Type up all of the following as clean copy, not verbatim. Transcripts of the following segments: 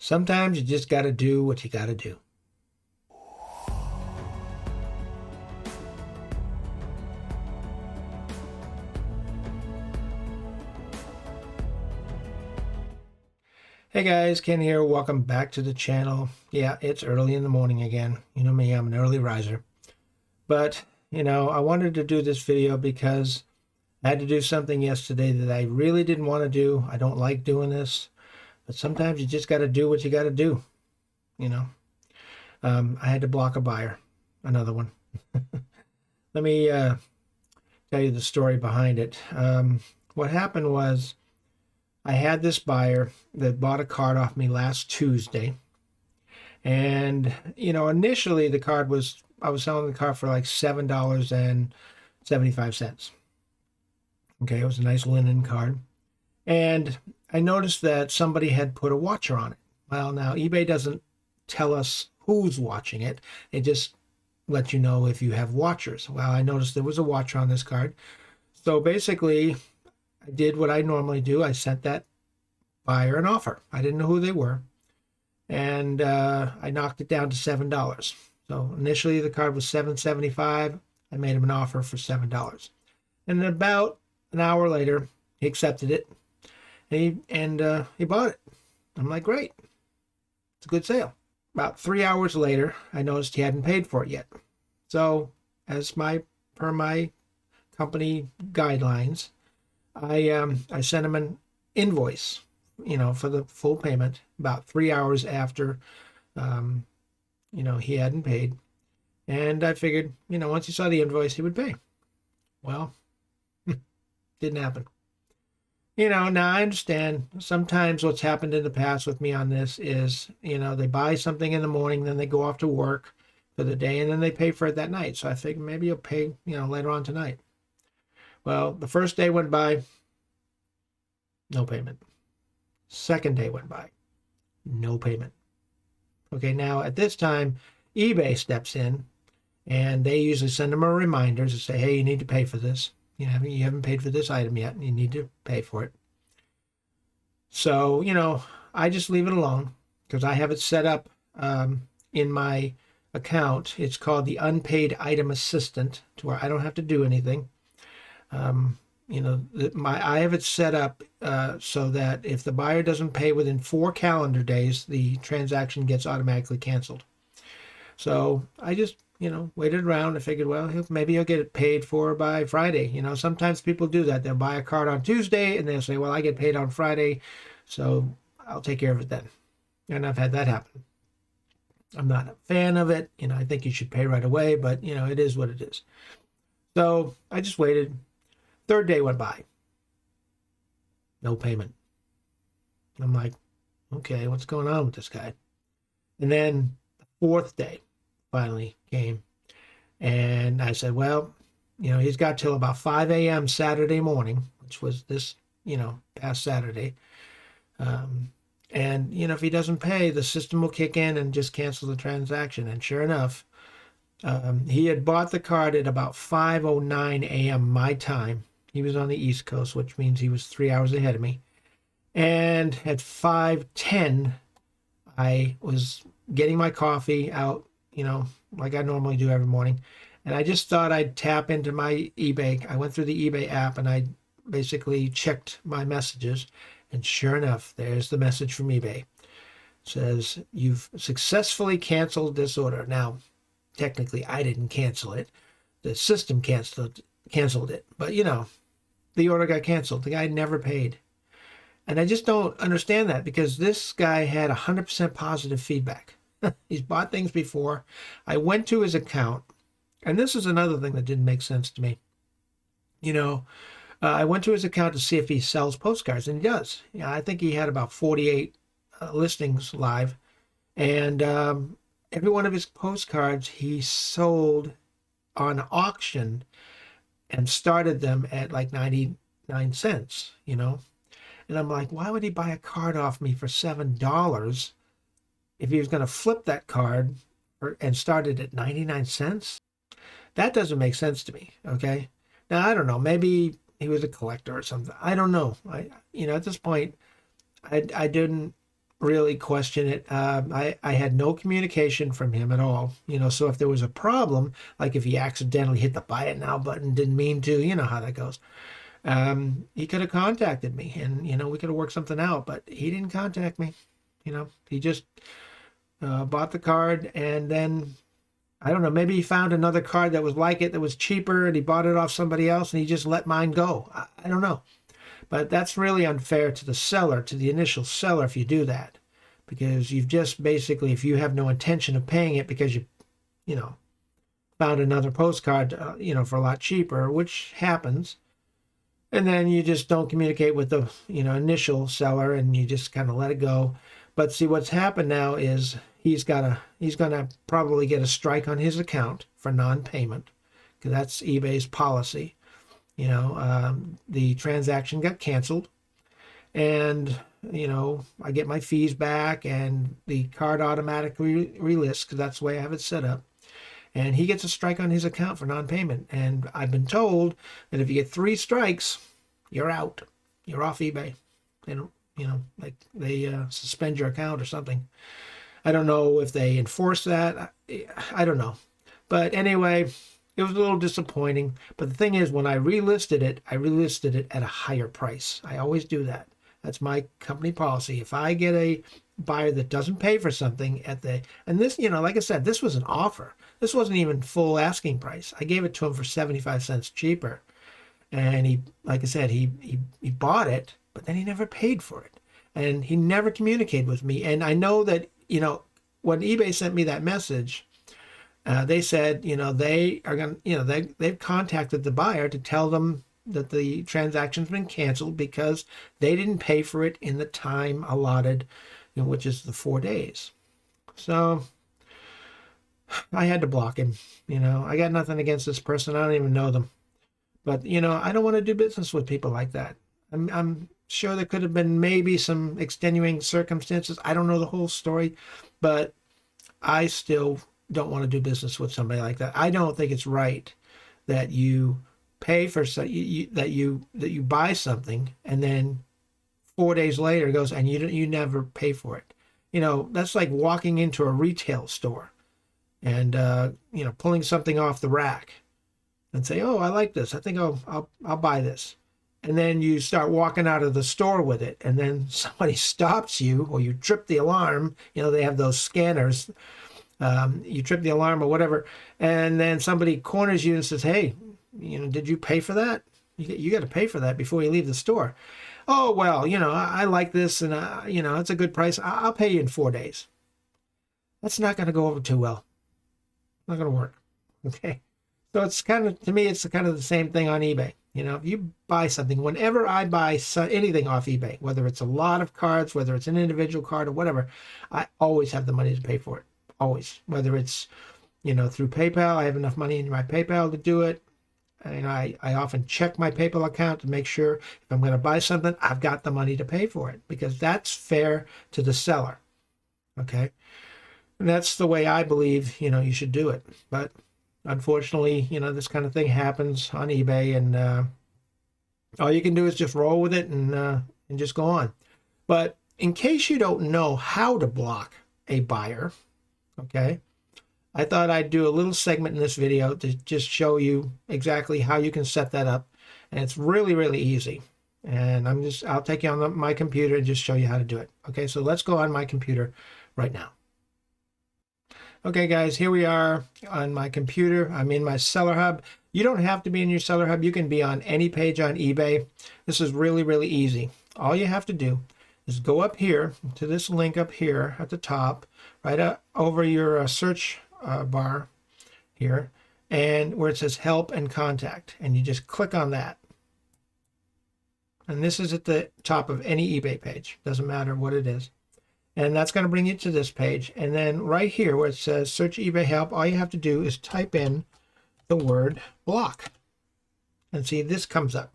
Sometimes you just got to do what you got to do. Hey guys, Ken here. Welcome back to the channel. Yeah, it's early in the morning again. You know me, I'm an early riser. But, I wanted to do this video because I had to do something yesterday that I really didn't want to do. I don't like doing this, but sometimes you just got to do what you got to do, you know. I had to block a buyer, another one. Let me tell you the story behind it. What happened was I had this buyer that bought a card off me last Tuesday. And, initially I was selling the card for like $7.75. Okay, it was a nice linen card. And I noticed that somebody had put a watcher on it. Well, now eBay doesn't tell us who's watching it. It just lets you know if you have watchers. Well, I noticed there was a watcher on this card. So basically, I did what I normally do. I sent that buyer an offer. I didn't know who they were. And I knocked it down to $7. So initially the card was $7.75. I made him an offer for $7. And then about an hour later, he accepted it. And he bought it. I'm like, great. It's a good sale. About 3 hours later, I noticed he hadn't paid for it yet. So per my company guidelines, I sent him an invoice, for the full payment about 3 hours after, he hadn't paid. And I figured, once he saw the invoice, he would pay. Well, didn't happen. Now I understand sometimes what's happened in the past with me on this is, they buy something in the morning, then they go off to work for the day, and then they pay for it that night. So I figured maybe you'll pay, later on tonight. Well, the first day went by, no payment. Second day went by, no payment. Okay, now at this time, eBay steps in, and they usually send them a reminder to say, hey, you need to pay for this. You haven't paid for this item yet, and you need to pay for it. So, I just leave it alone because I have it set up in my account. It's called the Unpaid Item Assistant, to where I don't have to do anything. I have it set up so that if the buyer doesn't pay within 4 calendar days, the transaction gets automatically canceled. So I just, waited around. I figured, well, maybe he'll get it paid for by Friday. Sometimes people do that. They'll buy a card on Tuesday and they'll say, well, I get paid on Friday, so I'll take care of it then. And I've had that happen. I'm not a fan of it. I think you should pay right away, but, it is what it is. So I just waited. Third day went by. No payment. I'm like, okay, what's going on with this guy? And then the fourth day finally came. And I said, well, he's got till about 5 a.m. Saturday morning, which was this, past Saturday. And, if he doesn't pay, the system will kick in and just cancel the transaction. And sure enough, he had bought the card at about 5:09 a.m. my time. He was on the East Coast, which means he was 3 hours ahead of me. And at 5:10, I was getting my coffee out, like I normally do every morning. And I just thought I'd tap into my eBay. I went through the eBay app and I basically checked my messages. And sure enough, there's the message from eBay. It says, you've successfully canceled this order. Now, technically, I didn't cancel it. The system canceled it. But, the order got canceled. The guy never paid. And I just don't understand that because this guy had 100% positive feedback. He's bought things before. I went to his account, and this is another thing that didn't make sense to me. I went to his account to see if he sells postcards, and he does. I think he had about 48 listings live. And every one of his postcards he sold on auction and started them at like 99 cents, And I'm like, why would he buy a card off me for $7 if he was going to flip that card and start it at 99 cents? That doesn't make sense to me, okay? Now, I don't know. Maybe he was a collector or something. I don't know. At this point, I didn't really question it. I had no communication from him at all. So if there was a problem, like if he accidentally hit the buy it now button, didn't mean to, you know how that goes. He could have contacted me, and we could have worked something out. But he didn't contact me. He just bought the card, and then I don't know. Maybe he found another card that was like it, that was cheaper, and he bought it off somebody else, and he just let mine go. I don't know. But that's really unfair to the seller, to the initial seller, if you do that, because you've just basically, if you have no intention of paying it because you know, found another postcard, for a lot cheaper, which happens, and then you just don't communicate with the, initial seller, and you just kind of let it go. But see, what's happened now is he's gonna probably get a strike on his account for non-payment, because that's eBay's policy. The transaction got canceled, and I get my fees back, and the card automatically relists, because that's the way I have it set up. And he gets a strike on his account for non-payment. And I've been told that if you get 3 strikes, you're out. You're off eBay. They don't, like they suspend your account or something. I don't know if they enforce that. I don't know. But anyway, it was a little disappointing. But the thing is, when I relisted it at a higher price. I always do that. That's my company policy. If I get a buyer that doesn't pay for something and this, like I said, this was an offer. This wasn't even full asking price. I gave it to him for 75 cents cheaper. And he, like I said, he bought it, but then he never paid for it. And he never communicated with me. And I know that, when eBay sent me that message, they said, they are going to, they've contacted the buyer to tell them that the transaction's been canceled because they didn't pay for it in the time allotted, which is the 4 days. So I had to block him. I got nothing against this person. I don't even know them. But, I don't want to do business with people like that. I'm sure there could have been maybe some extenuating circumstances. I don't know the whole story, but I still don't want to do business with somebody like that. I don't think it's right that you pay for that you buy something, and then 4 days later it goes and you never pay for it. That's like walking into a retail store and pulling something off the rack and say, "Oh, I like this. I think I'll buy this." And then you start walking out of the store with it, and then somebody stops you, or you trip the alarm. They have those scanners. You trip the alarm or whatever, and then somebody corners you and says, "Hey, did you pay for that? You got to pay for that before you leave the store." "Oh, well, I like this, and it's a good price. I'll pay you in 4 days." That's not going to go over too well. Not going to work. Okay. So it's kind of, to me, it's kind of the same thing on eBay. If you buy something, whenever I buy anything off eBay, whether it's a lot of cards, whether it's an individual card or whatever, I always have the money to pay for it. Always. Whether it's, through PayPal, I have enough money in my PayPal to do it. And I often check my PayPal account to make sure if I'm going to buy something, I've got the money to pay for it, because that's fair to the seller. Okay. And that's the way I believe, you should do it. But unfortunately, this kind of thing happens on eBay, and all you can do is just roll with it and just go on. But in case you don't know how to block a buyer, okay, I thought I'd do a little segment in this video to just show you exactly how you can set that up. And it's really, really easy. And I'll take you on my computer and just show you how to do it. Okay, so let's go on my computer right now. Okay, guys, here we are on my computer. I'm in my Seller Hub. You don't have to be in your Seller Hub. You can be on any page on eBay. This is really, really easy. All you have to do is go up here to this link up here at the top, right over your search bar here, and where it says help and contact, and you just click on that. And this is at the top of any eBay page. Doesn't matter what it is. And that's going to bring you to this page. And then right here where it says search eBay help, all you have to do is type in the word block. And see, this comes up.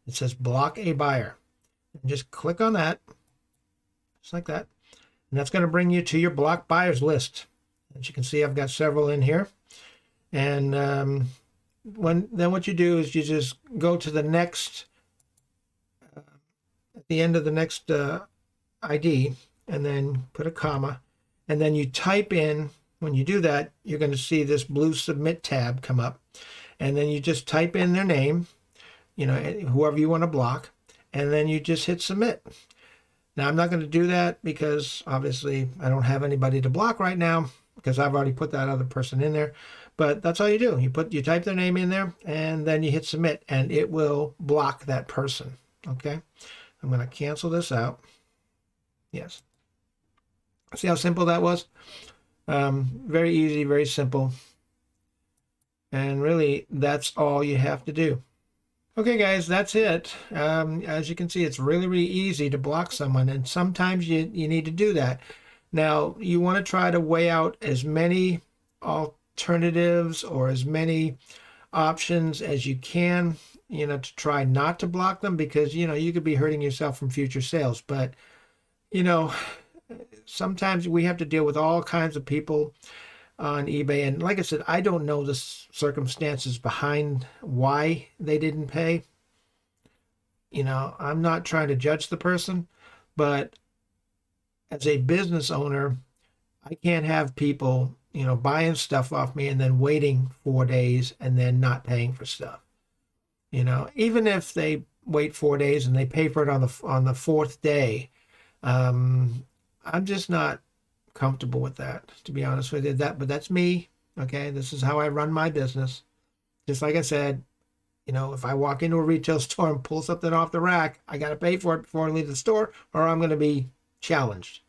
It says block a buyer. And just click on that, just like that. And that's going to bring you to your block buyers list. As you can see, I've got several in here. And then what you do is you just go to the next, at the end of the next ID, and then put a comma, and then you type in. When you do that, you're going to see this blue submit tab come up, and then you just type in their name, whoever you want to block, and then you just hit submit. Now, I'm not going to do that because obviously I don't have anybody to block right now because I've already put that other person in there. But that's all you do. You type their name in there and then you hit submit and it will block that person. Okay. I'm going to cancel this out. Yes. See how simple that was? Very easy, very simple. And really, that's all you have to do. Okay, guys, that's it. As you can see, it's really, really easy to block someone, and sometimes you need to do that. Now, you want to try to weigh out as many alternatives or as many options as you can, to try not to block them because, you could be hurting yourself from future sales. But, sometimes we have to deal with all kinds of people on eBay. And like I said, I don't know the circumstances behind why they didn't pay. I'm not trying to judge the person, but as a business owner, I can't have people, buying stuff off me and then waiting 4 days and then not paying for stuff. Even if they wait 4 days and they pay for it on the fourth day, I'm just not comfortable with that, to be honest with you. But that's me. Okay, this is how I run my business. Just like I said, if I walk into a retail store and pull something off the rack, I got to pay for it before I leave the store, or I'm going to be challenged.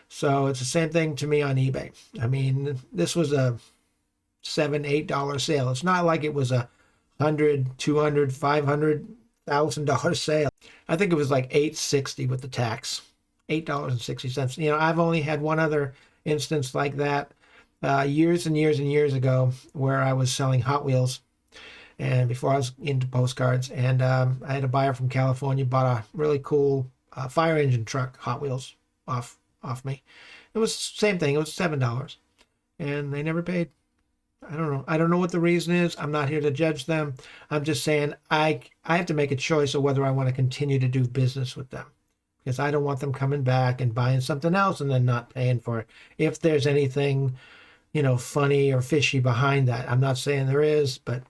So it's the same thing to me on eBay. I mean, this was a $7-8 sale. It's not like it was a $100, $200, $500,000 sale. I think it was like $860 with the tax. $8.60. I've only had one other instance like that years and years and years ago where I was selling Hot Wheels, and before I was into postcards, and I had a buyer from California bought a really cool fire engine truck Hot Wheels off me. It was the same thing. It was $7, and they never paid. I don't know. I don't know what the reason is. I'm not here to judge them. I'm just saying I have to make a choice of whether I want to continue to do business with them, because I don't want them coming back and buying something else and then not paying for it. If there's anything, funny or fishy behind that. I'm not saying there is, but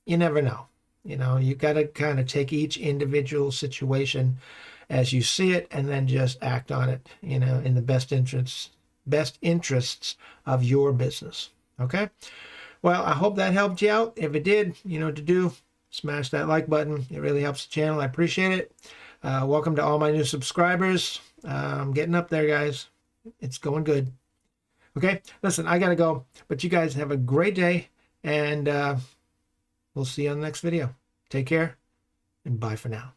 you never know. You got to kind of take each individual situation as you see it and then just act on it, in the best interests of your business. Okay? Well, I hope that helped you out. If it did, to do, smash that like button. It really helps the channel. I appreciate it. Welcome to all my new subscribers. I'm getting up there, guys. It's going good. Okay, listen, I got to go. But you guys have a great day, and we'll see you on the next video. Take care, and bye for now.